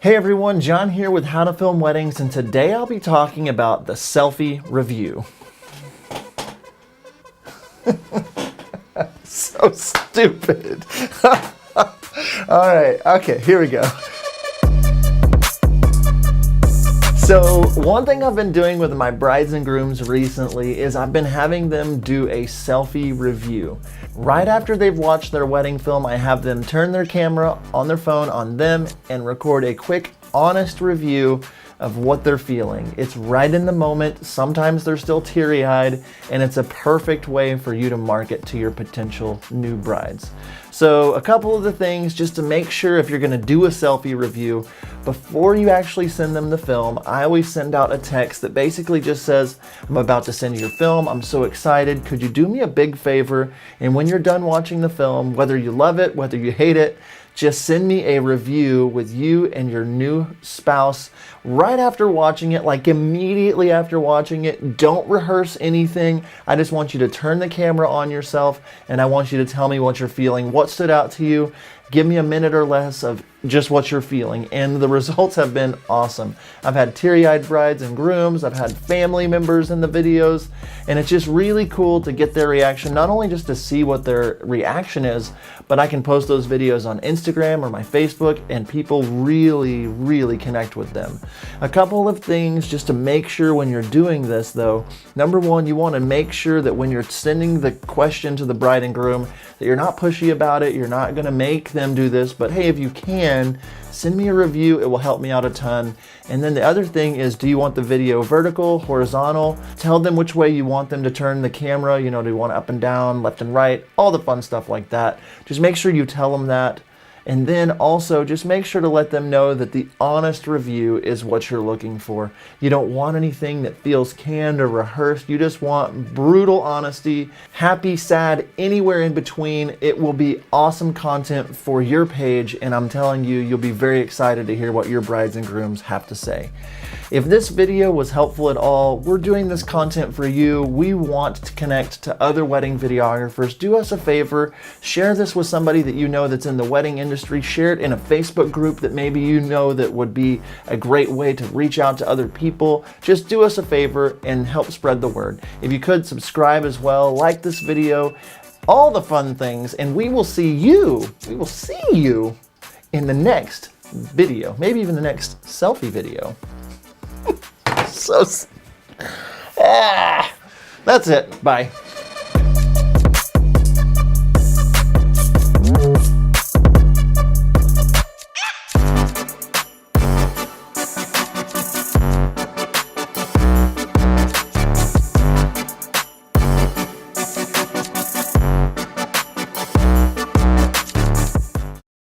Hey everyone, John here with How to Film Weddings, and today I'll be talking about the selfie review. So stupid. Alright, okay, here we go. So one thing I've been doing with my brides and grooms recently is I've been having them do a selfie review. Right after they've watched their wedding film, I have them turn their camera on their phone on them and record a quick, honest review of what they're feeling. It's right in the moment. Sometimes they're still teary-eyed, and it's a perfect way for you to market to your potential new brides. So a couple of the things just to make sure if you're gonna do a selfie review, before you actually send them the film, I always send out a text that basically just says, I'm about to send you your film, I'm so excited, could you do me a big favor? And when you're done watching the film, whether you love it, whether you hate it, just send me a review with you and your new spouse right after watching it, like immediately after watching it. Don't rehearse anything. I just want you to turn the camera on yourself and I want you to tell me what you're feeling, what stood out to you. Give me a minute or less of just what you're feeling, and the results have been awesome. I've had teary-eyed brides and grooms, I've had family members in the videos, and it's just really cool to get their reaction, not only just to see what their reaction is, but I can post those videos on Instagram or my Facebook, and people really connect with them. A couple of things just to make sure when you're doing this though. Number one, you want to make sure that when you're sending the question to the bride and groom, that you're not pushy about it, you're not going to make them do this, but hey, if you can, send me a review. It will help me out a ton. And then the other thing is, do you want the video vertical, horizontal? Tell them which way you want them to turn the camera. You know, do you want it up and down, left and right, all the fun stuff like that. Just make sure you tell them that. And then also just make sure to let them know that the honest review is what you're looking for. You don't want anything that feels canned or rehearsed. You just want brutal honesty, happy, sad, anywhere in between. It will be awesome content for your page, and I'm telling you, you'll be very excited to hear what your brides and grooms have to say. If this video was helpful at all, we're doing this content for you. We want to connect to other wedding videographers. Do us a favor, share this with somebody that you know that's in the wedding industry. Share it in a Facebook group that maybe you know that would be a great way to reach out to other people. Just do us a favor and help spread the word. If you could, subscribe as well, like this video, all the fun things, and we will see you in the next video, maybe even the next selfie video. That's it. Bye.